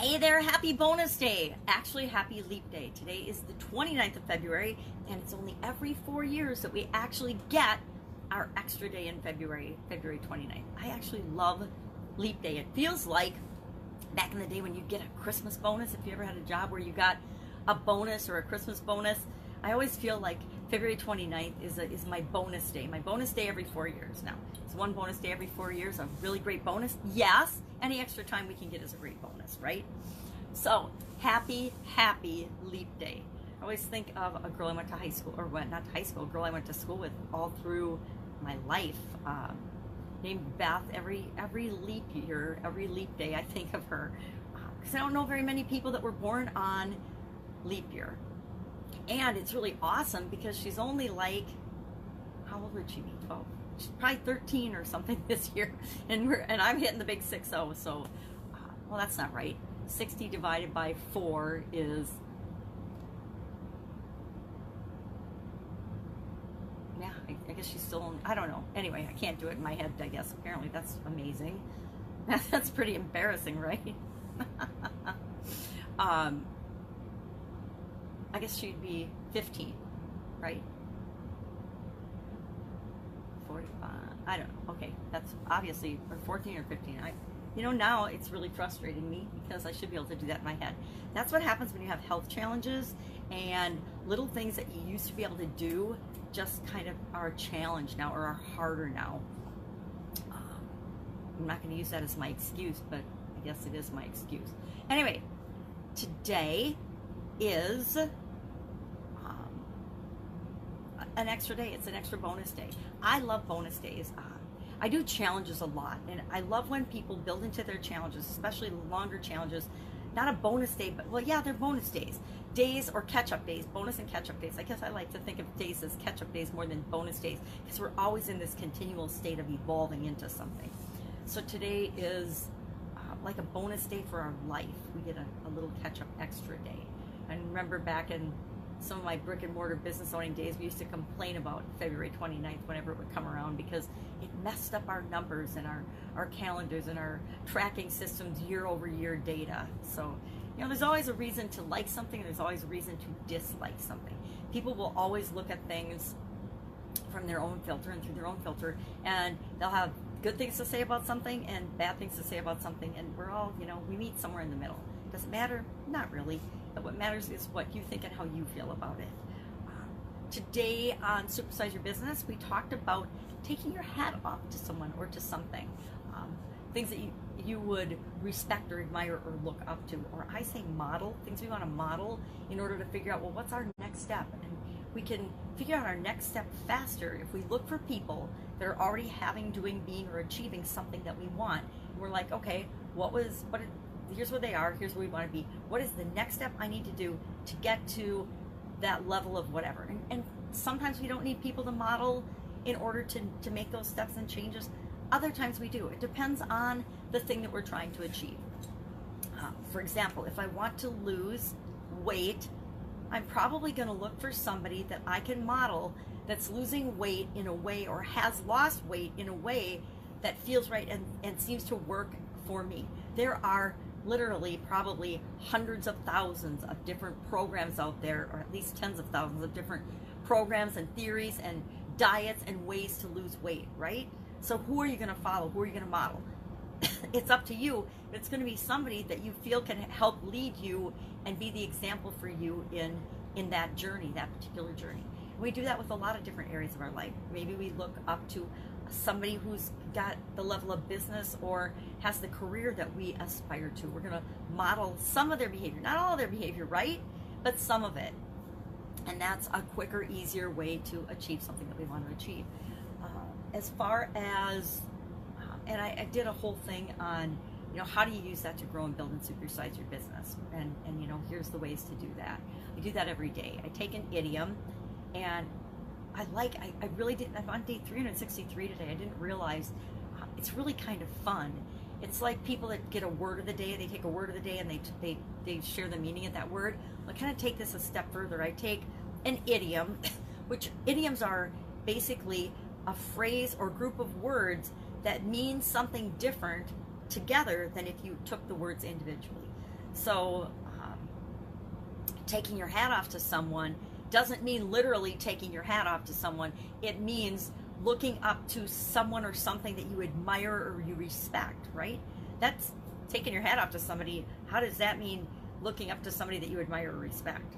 Hey there, happy bonus day. Actually, happy leap day. Today is the 29th of February, and it's only every 4 years that we actually get our extra day in February, February 29th. I actually love leap day. It feels like back in the day when you get a Christmas bonus, if you ever had a job where you got a bonus or a Christmas bonus. I always feel like February 29th is my bonus day every 4 years. Now, it's one bonus day every 4 years, a really great bonus. Yes, any extra time we can get is a great bonus, right? So, happy leap day. I always think of a girl I went to high school, or not to high school, a girl I went to school with all through my life, named Beth. Every leap year, every leap day, I think of her. Because I don't know very many people that were born on leap year. And it's really awesome because she's only like, how old would she be? 12. She's probably 13 or something this year, and I'm hitting the big 6-0. So, well, that's not right. 60 divided by 4 is, yeah, I guess she's still, I don't know. Anyway, I can't do it in my head, I guess. Apparently, that's amazing. That's pretty embarrassing, right? I guess she'd be 15, right? 45, I don't know. Okay, that's obviously, or 14 or 15. Now it's really frustrating me because I should be able to do that in my head. That's what happens when you have health challenges and little things that you used to be able to do just kind of are a challenge now or are harder now. I'm not going to use that as my excuse, but I guess it is my excuse. Anyway, today is an extra day. It's an extra bonus day. I love bonus days. I do challenges a lot, and I love when people build into their challenges, especially longer challenges. Not a bonus day, but, well, yeah, they're bonus days. Days or catch-up days, bonus and catch-up days. I guess I like to think of days as catch-up days more than bonus days because we're always in this continual state of evolving into something. So today is like a bonus day for our life. We get a little catch-up extra day. I remember back in some of my brick and mortar business owning days, we used to complain about February 29th whenever it would come around because it messed up our numbers and our calendars and our tracking systems year over year data. So, there's always a reason to like something, and there's always a reason to dislike something. People will always look at things from their own filter and through their own filter, and they'll have good things to say about something and bad things to say about something, and we're all, we meet somewhere in the middle. Does it matter? Not really. But what matters is what you think and how you feel about it. Today on Supersize Your Business, we talked about taking your hat off to someone or to something. Things that you would respect or admire or look up to. Or I say model, things we want to model in order to figure out, well, what's our next step? And we can figure out our next step faster if we look for people that are already having, doing, being, or achieving something that we want. And we're like, okay, here's where they are, here's where we want to be. What is the next step I need to do to get to that level of whatever? And sometimes we don't need people to model in order to make those steps and changes. Other times we do. It depends on the thing that we're trying to achieve. For example, if I want to lose weight, I'm probably going to look for somebody that I can model that's losing weight in a way, or has lost weight in a way that feels right and seems to work for me. There are literally probably hundreds of thousands of different programs out there, or at least tens of thousands of different programs and theories and diets and ways to lose weight, right? So who are you going to follow? Who are you going to model? It's up to you, but it's going to be somebody that you feel can help lead you and be the example for you in that journey, that particular journey. And we do that with a lot of different areas of our life. Maybe we look up to somebody who's got the level of business or has the career that we aspire to. We're going to model some of their behavior, not all of their behavior, right? But some of it. And that's a quicker, easier way to achieve something that we want to achieve. As far as, and I did a whole thing on, how do you use that to grow and build and supersize your business? And here's the ways to do that. I do that every day. I take an idiom, and I really didn't. I'm on day 363 today. I didn't realize it's really kind of fun. It's like people that get a word of the day. They take a word of the day and they share the meaning of that word. I kind of take this a step further. I take an idiom, which idioms are basically a phrase or group of words that mean something different together than if you took the words individually. So taking your hat off to someone doesn't mean literally taking your hat off to someone. It means looking up to someone or something that you admire or you respect, right? That's taking your hat off to somebody. How does that mean looking up to somebody that you admire or respect,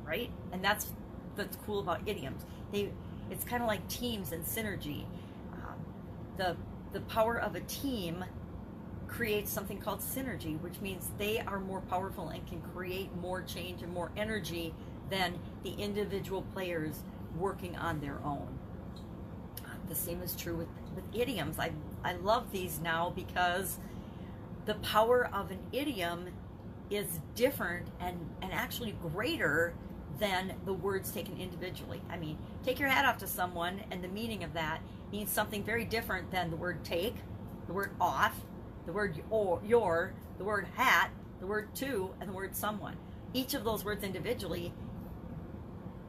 right? And that's cool about idioms. It's kind of like teams and synergy. The power of a team creates something called synergy, which means they are more powerful and can create more change and more energy than the individual players working on their own. The same is true with idioms. I love these now because the power of an idiom is different and actually greater than the words taken individually. I mean, take your hat off to someone, and the meaning of that means something very different than the word take, the word off, the word your, the word hat, the word to, and the word someone. Each of those words individually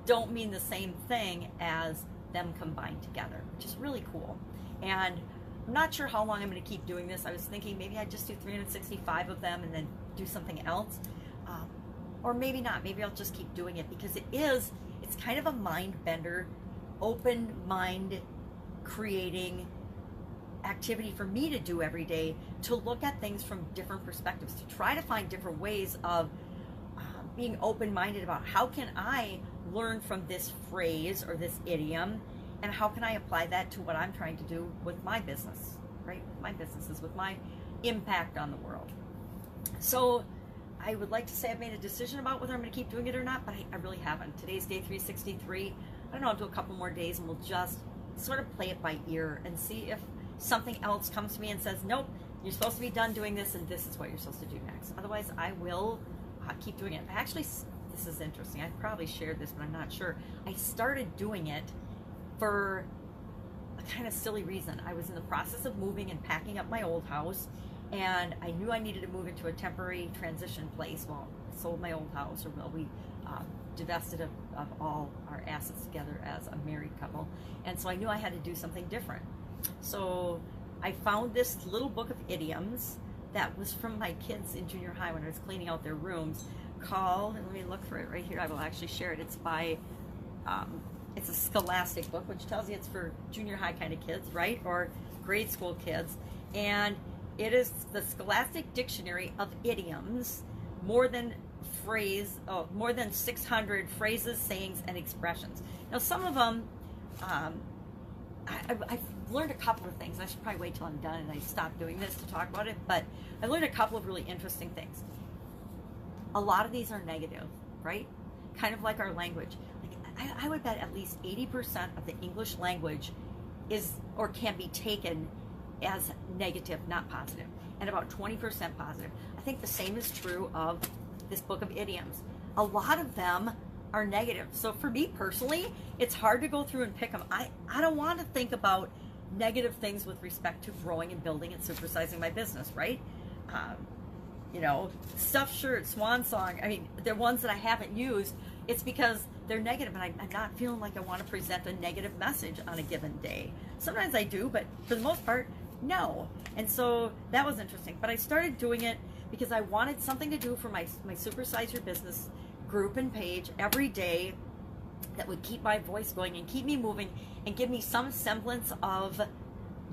don't mean the same thing as them combined together, which is really cool. And I'm not sure how long I'm going to keep doing this. I was thinking maybe I'd just do 365 of them and then do something else. Or maybe not. Maybe I'll just keep doing it because it's kind of a mind bender, open mind creating activity for me to do every day, to look at things from different perspectives, to try to find different ways of being open-minded about how can I learn from this phrase or this idiom, and how can I apply that to what I'm trying to do with my business, right? With my businesses, with my impact on the world. So I would like to say I've made a decision about whether I'm going to keep doing it or not, but I really haven't. Today's day 363. I don't know, I'll do a couple more days and we'll just sort of play it by ear and see if something else comes to me and says, nope, you're supposed to be done doing this and this is what you're supposed to do next. Otherwise, I will keep doing it. Actually, this is interesting. I probably shared this, but I'm not sure. I started doing it for a kind of silly reason. I was in the process of moving and packing up my old house, and I knew I needed to move into a temporary transition place. Well, I sold my old house, or well, we divested of all our assets together as a married couple, and so I knew I had to do something different. So I found this little book of idioms that was from my kids in junior high when I was cleaning out their rooms, called, and let me look for it right here, I will actually share it. It's by, it's a scholastic book, which tells you it's for junior high kind of kids, right? Or grade school kids. And it is the Scholastic Dictionary of Idioms, more than 600 phrases, sayings, and expressions. Now, some of them, I've learned a couple of things. I should probably wait till I'm done and I stop doing this to talk about it, but I learned a couple of really interesting things. A lot of these are negative, right? Kind of like our language. Like, I would bet at least 80% of the English language is or can be taken as negative, not positive, and about 20% positive. I think the same is true of this book of idioms. A lot of them are negative. So for me personally, it's hard to go through and pick them. I don't want to think about negative things with respect to growing and building and supersizing my business, right? You know, stuffed shirt, swan song. I mean, they're ones that I haven't used. It's because they're negative, and I'm not feeling like I want to present a negative message on a given day. Sometimes I do, but for the most part, no. And so that was interesting. But I started doing it because I wanted something to do for my Supersize Your Business group and page every day that would keep my voice going and keep me moving and give me some semblance of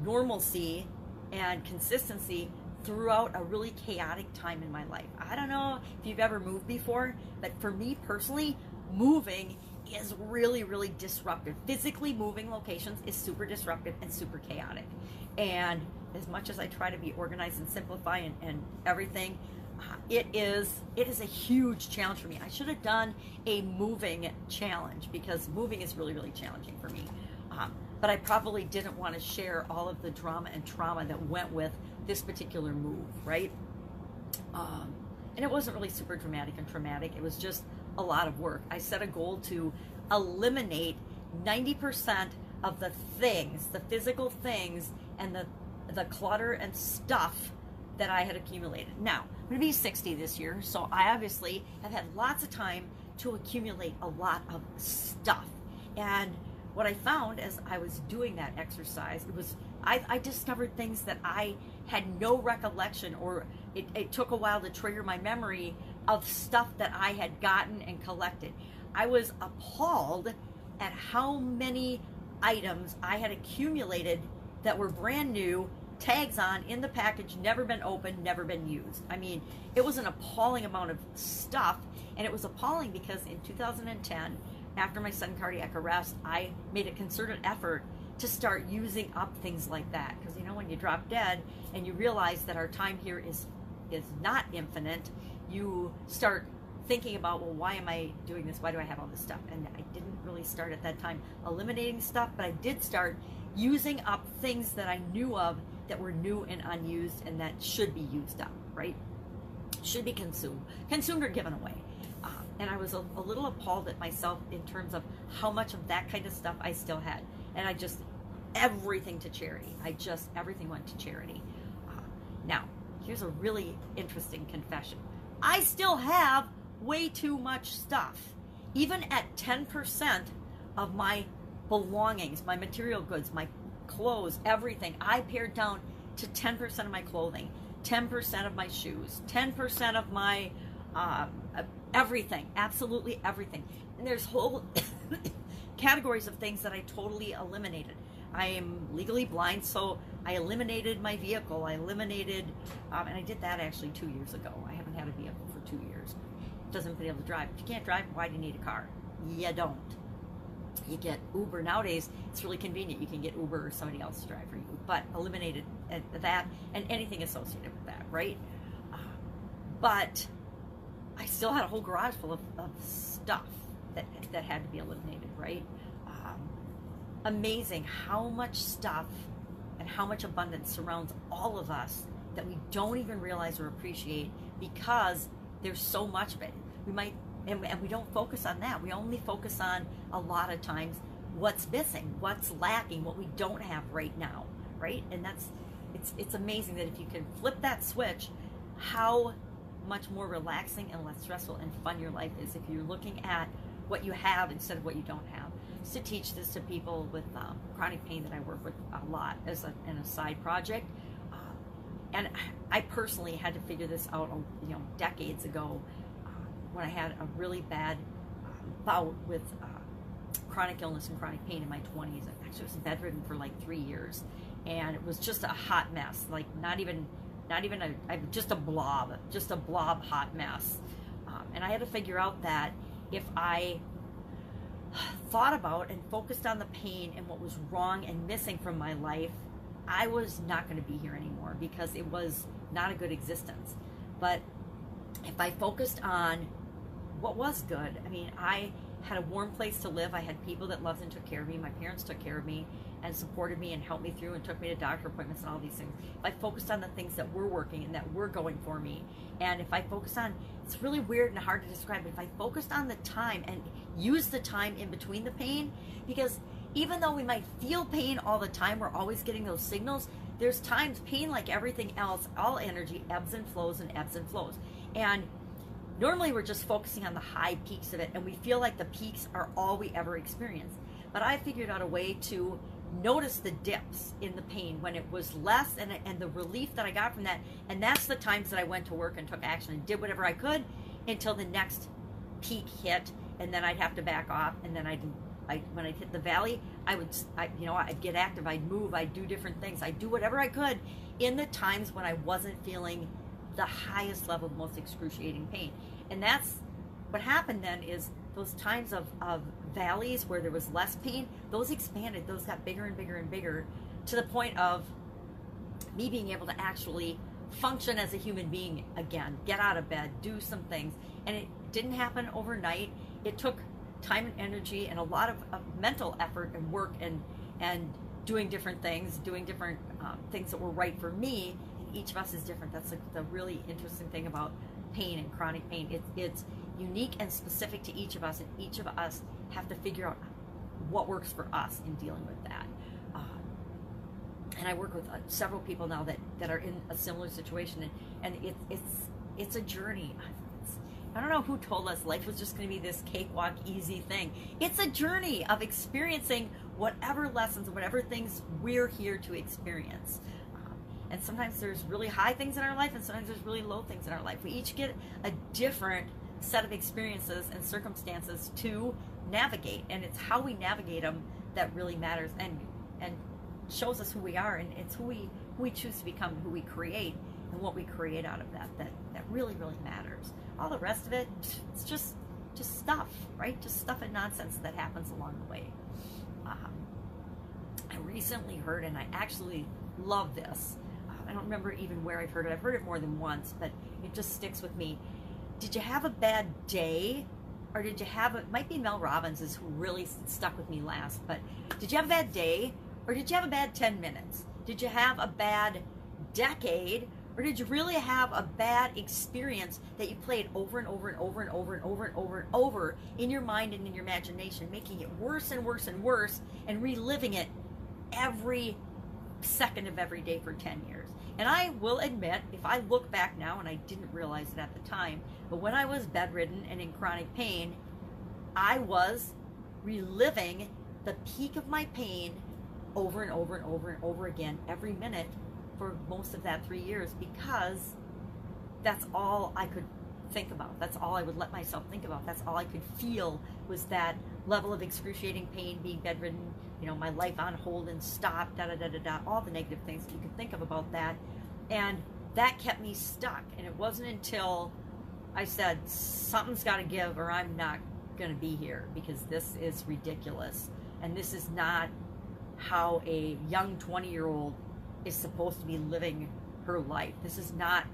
normalcy and consistency throughout a really chaotic time in my life. I don't know if you've ever moved before, but for me personally, moving is really, really disruptive. Physically moving locations is super disruptive and super chaotic. And as much as I try to be organized and simplify and everything, it is a huge challenge for me. I should have done a moving challenge because moving is really, really challenging for me. But I probably didn't want to share all of the drama and trauma that went with this particular move, right? And it wasn't really super dramatic and traumatic. It was just a lot of work. I set a goal to eliminate 90% of the things, the physical things, and the clutter and stuff that I had accumulated. Now, I'm going to be 60 this year, so I obviously have had lots of time to accumulate a lot of stuff. And what I found as I was doing that exercise, it was I discovered things that I had no recollection, or it took a while to trigger my memory of stuff that I had gotten and collected. I was appalled at how many items I had accumulated that were brand new, tags on, in the package, never been opened, never been used. I mean, it was an appalling amount of stuff, and it was appalling because in 2010, after my sudden cardiac arrest, I made a concerted effort to start using up things like that. Because, you know, when you drop dead and you realize that our time here is not infinite, you start thinking about, well, why am I doing this? Why do I have all this stuff? And I didn't really start at that time eliminating stuff, but I did start using up things that I knew of that were new and unused and that should be used up, right? Should be consumed or given away. And I was a little appalled at myself in terms of how much of that kind of stuff I still had. And I just, everything to charity. Everything went to charity. Now, here's a really interesting confession. I still have way too much stuff. Even at 10% of my belongings, my material goods, my clothes, everything, I pared down to 10% of my clothing, 10% of my shoes, 10% of my everything, absolutely everything. And there's whole categories of things that I totally eliminated. I am legally blind, so I eliminated my vehicle. I eliminated, and I did that actually 2 years ago. I haven't had a vehicle for 2 years. Doesn't be able to drive. If you can't drive, why do you need a car? You don't. You get Uber nowadays. It's really convenient. You can get Uber or somebody else to drive for you. But eliminated that and anything associated with that, right? But I still had a whole garage full of stuff that had to be eliminated, right? Amazing how much stuff and how much abundance surrounds all of us that we don't even realize or appreciate because there's so much of it. We might, and we don't focus on that. We only focus on, a lot of times, what's missing, what's lacking, what we don't have right now, right? And it's amazing that if you can flip that switch, how much more relaxing and less stressful and fun your life is if you're looking at what you have instead of what you don't have. To teach this to people with chronic pain that I work with a lot as a side project, and I personally had to figure this out, decades ago, when I had a really bad bout with chronic illness and chronic pain in my 20s. I actually was bedridden for like 3 years, and it was just a hot mess, like just a blob hot mess, and I had to figure out that if I thought about and focused on the pain and what was wrong and missing from my life, I was not going to be here anymore because it was not a good existence. But if I focused on what was good, I mean, I had a warm place to live. I had people that loved and took care of me. My parents took care of me and supported me and helped me through and took me to doctor appointments and all these things. If I focused on the things that were working and that were going for me, and if I focused on, it's really weird and hard to describe, but if I focused on the time and use the time in between the pain, because even though we might feel pain all the time, we're always getting those signals, there's times pain, like everything else, all energy, ebbs and flows and ebbs and flows. And normally we're just focusing on the high peaks of it, and we feel like the peaks are all we ever experience. But I figured out a way to notice the dips in the pain when it was less, and the relief that I got from that. And that's the times that I went to work and took action and did whatever I could until the next peak hit, and then I'd have to back off. And then when I'd hit the valley, I'd get active, I'd move, I'd do different things, I'd do whatever I could in the times when I wasn't feeling the highest level of most excruciating pain. And that's what happened then, is those times of valleys where there was less pain, those expanded, those got bigger and bigger and bigger, to the point of me being able to actually function as a human being again, get out of bed, do some things. And it didn't happen overnight. It took time and energy and a lot of mental effort and work and doing different things, things that were right for me. And each of us is different. That's the really interesting thing about pain and chronic pain. It's unique and specific to each of us, and each of us have to figure out what works for us in dealing with that. And I work with several people now that are in a similar situation, and it's a journey. I don't know who told us life was just going to be this cakewalk, easy thing. It's a journey of experiencing whatever lessons, whatever things we're here to experience. And sometimes there's really high things in our life, and sometimes there's really low things in our life. We each get a different set of experiences and circumstances to navigate, and it's how we navigate them that really matters and shows us who we are, and it's who we choose to become, who we create, and what we create out of that really matters. All the rest of it, it's just stuff, right? Just stuff and nonsense that happens along the way. I recently heard, and I actually love this. I don't remember even where I've heard it. I've heard it more than once, but it just sticks with me. Did you have a bad day? Or did you have it might be Mel Robbins is who really stuck with me last, but did you have a bad day? Or did you have a bad 10 minutes? Did you have a bad decade? Or did you really have a bad experience that you played over and over and over and over and over and over and over in your mind and in your imagination, making it worse and worse and worse, and reliving it every second of every day for 10 years? And I will admit, if I look back now, and I didn't realize it at the time, but when I was bedridden and in chronic pain, I was reliving the peak of my pain over and over and over and over again every minute for most of that 3 years, because that's all I could think about. That's all I would let myself think about. That's all I could feel, was that level of excruciating pain, being bedridden, my life on hold and stopped, all the negative things that you could think of about that. And that kept me stuck. And it wasn't until I said, something's got to give, or I'm not going to be here, because this is ridiculous. And this is not how a young 20-year-old is supposed to be living her life. This is not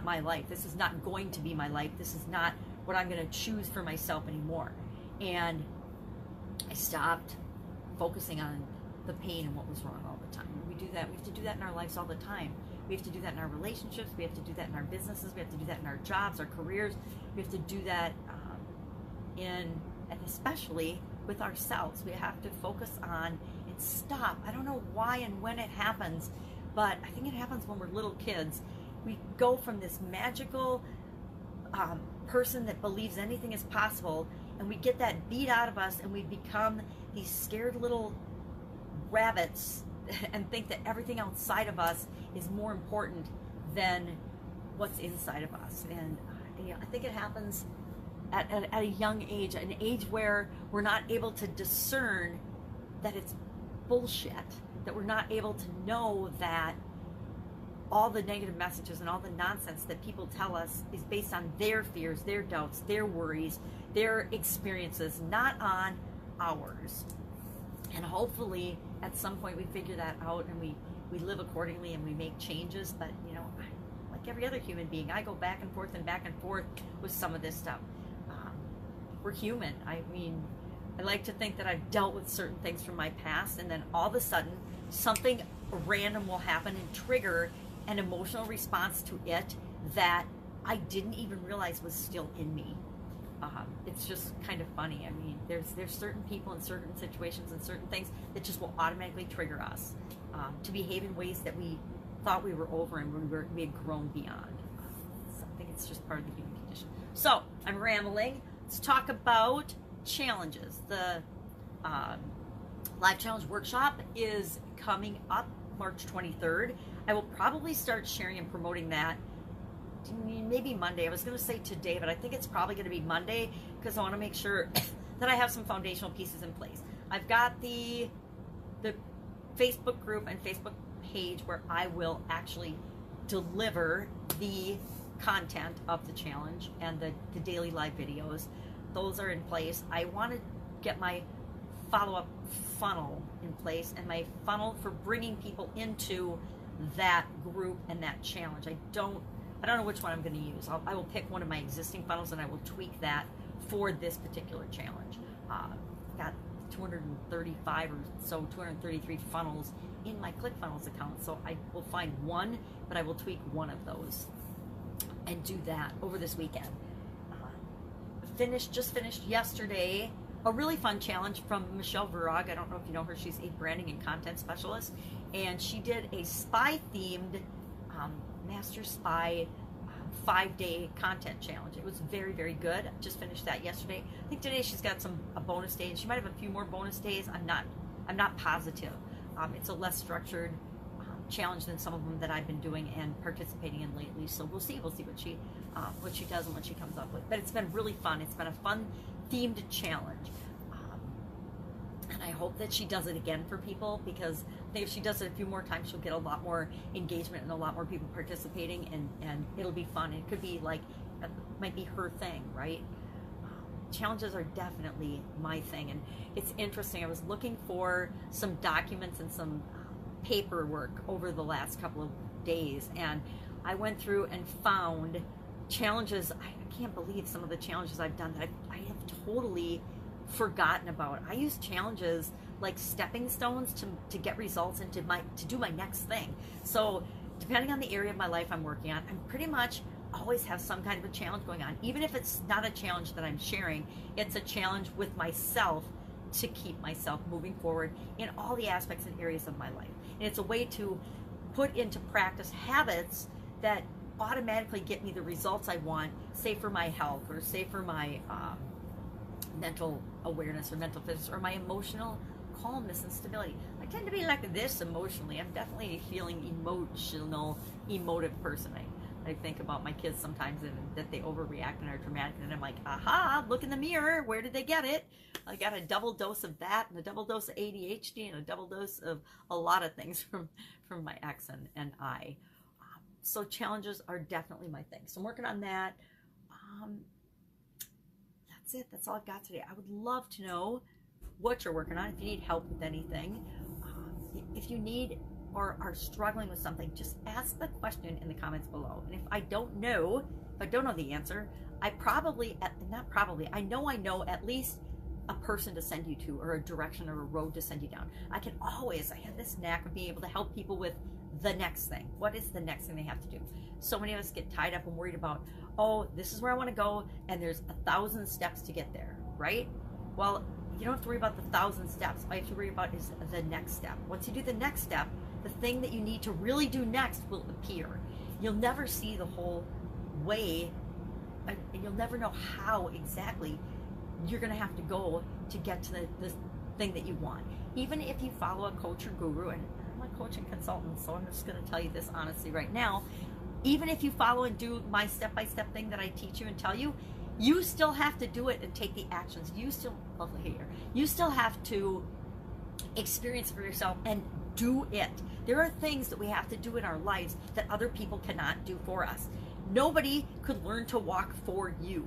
my life. This is not going to be my life. This is not what I'm going to choose for myself anymore. And I stopped focusing on the pain and what was wrong all the time. We do that. We have to do that in our lives all the time. We have to do that in our relationships. We have to do that in our businesses. We have to do that in our jobs, our careers. We have to do that and especially with ourselves. We have to focus on and stop. I don't know why and when it happens, but I think it happens when we're little kids. We go from this magical person that believes anything is possible, and we get that beat out of us, and we become these scared little rabbits and think that everything outside of us is more important than what's inside of us. And I think it happens at a young age, an age where we're not able to discern that it's bullshit, that we're not able to know that all the negative messages and all the nonsense that people tell us is based on their fears, their doubts, their worries, their experiences, not on ours. And hopefully at some point we figure that out, and we live accordingly, and we make changes. But like every other human being, I go back and forth with some of this stuff. We're human. I like to think that I've dealt with certain things from my past, and then all of a sudden something random will happen and trigger an emotional response to it that I didn't even realize was still in me. It's just kind of funny. There's certain people and certain situations and certain things that just will automatically trigger us to behave in ways that we thought we were over and we had grown beyond. So I think it's just part of the human condition. So I'm rambling. Let's talk about challenges. The Live Challenge Workshop is coming up March 23rd. I will probably start sharing and promoting that maybe Monday. I was going to say today, but I think it's probably going to be Monday, because I want to make sure that I have some foundational pieces in place. I've got the Facebook group and Facebook page where I will actually deliver the content of the challenge and the daily live videos. Those are in place. I want to get my follow-up funnel in place, and my funnel for bringing people into that group and that challenge. I don't know which one I'm going to use. I will pick one of my existing funnels, and I will tweak that for this particular challenge. I've got 235 or so, 233 funnels in my ClickFunnels account, so I will find one, but I will tweak one of those and do that over this weekend. Just finished yesterday a really fun challenge from Michelle Virag. I don't know if you know her. She's a branding and content specialist, and she did a spy-themed Master Spy 5-day content challenge. It was very, very good. I just finished that yesterday. I think today she's got a bonus day, and she might have a few more bonus days. I'm not I'm not positive. It's a less structured challenge than some of them that I've been doing and participating in lately. So we'll see what she does and what she comes up with. But it's been really fun. It's been a fun themed challenge. And I hope that she does it again for people, because I think if she does it a few more times, she'll get a lot more engagement and a lot more people participating, and it'll be fun. It could be like, it might be her thing, right? Challenges are definitely my thing. And it's interesting. I was looking for some documents and some paperwork over the last couple of days, and I went through and found challenges. I can't believe some of the challenges I've done that I have totally forgotten about. I use challenges like stepping stones to get results and to do my next thing. So depending on the area of my life I'm working on, I'm pretty much always have some kind of a challenge going on. Even if it's not a challenge that I'm sharing, it's a challenge with myself to keep myself moving forward in all the aspects and areas of my life. And it's a way to put into practice habits that automatically get me the results I want, say for my health, or say for my mental awareness or mental fitness, or my emotional calmness and stability. I tend to be like this emotionally. I'm definitely a feeling emotive person. I think about my kids sometimes and that they overreact and are dramatic, and I'm like, aha, look in the mirror, where did they get it? I got a double dose of that, and a double dose of ADHD, and a double dose of a lot of things from my ex and I. So challenges are definitely my thing. So I'm working on that. That's it. That's all I've got today. I would love to know what you're working on. If you need help with anything, if you need or are struggling with something, just ask the question in the comments below. And if I don't know the answer, I know at least a person to send you to, or a direction or a road to send you down. I have this knack of being able to help people with the next thing. What is the next thing they have to do? So many of us get tied up and worried about, oh, this is where I want to go, and there's 1,000 steps to get there, right? Well, you don't have to worry about the 1,000 steps. All you have to worry about is the next step. Once you do the next step, the thing that you need to really do next will appear. You'll never see the whole way, and you'll never know how exactly you're going to have to go to get to the thing that you want. Even if you follow a coach or guru, and I'm a coach and consultant, so I'm just going to tell you this honestly right now, even if you follow and do my step-by-step thing that I teach you and tell you, you still have to do it and take the actions. You still have to experience it for yourself and do it. There are things that we have to do in our lives that other people cannot do for us. Nobody could learn to walk for you.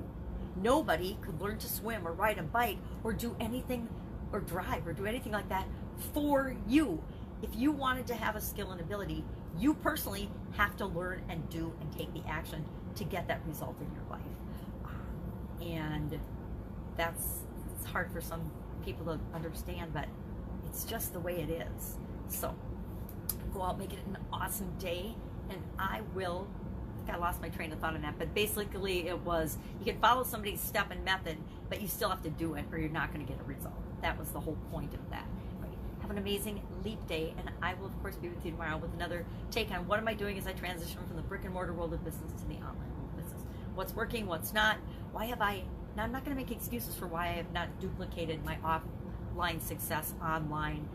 Nobody could learn to swim or ride a bike or do anything, or drive or do anything like that for you. If you wanted to have a skill and ability, you personally have to learn and do and take the action to get that result in your life. And it's hard for some people to understand, but it's just the way it is. So go out, make it an awesome day, and I lost my train of thought on that, but basically it was, you can follow somebody's step and method, but you still have to do it or you're not going to get a result. That was the whole point of that. Right? Have an amazing leap day, and I will of course be with you tomorrow with another take on what am I doing as I transition from the brick and mortar world of business to the online world of business. What's working, what's not, now I'm not going to make excuses for why I have not duplicated my offline success online,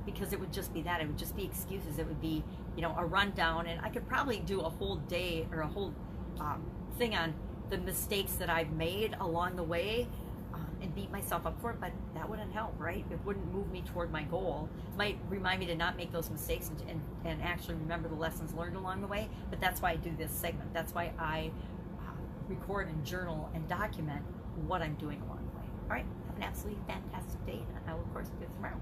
because it would just be that. It would just be excuses. It would be, a rundown, and I could probably do a whole day or a whole thing on the mistakes that I've made along the way, and beat myself up for it, but that wouldn't help, right? It wouldn't move me toward my goal. It might remind me to not make those mistakes and actually remember the lessons learned along the way, but that's why I do this segment. That's why I record and journal and document what I'm doing along the way. All right, have an absolutely fantastic day, and I will of course be with you tomorrow.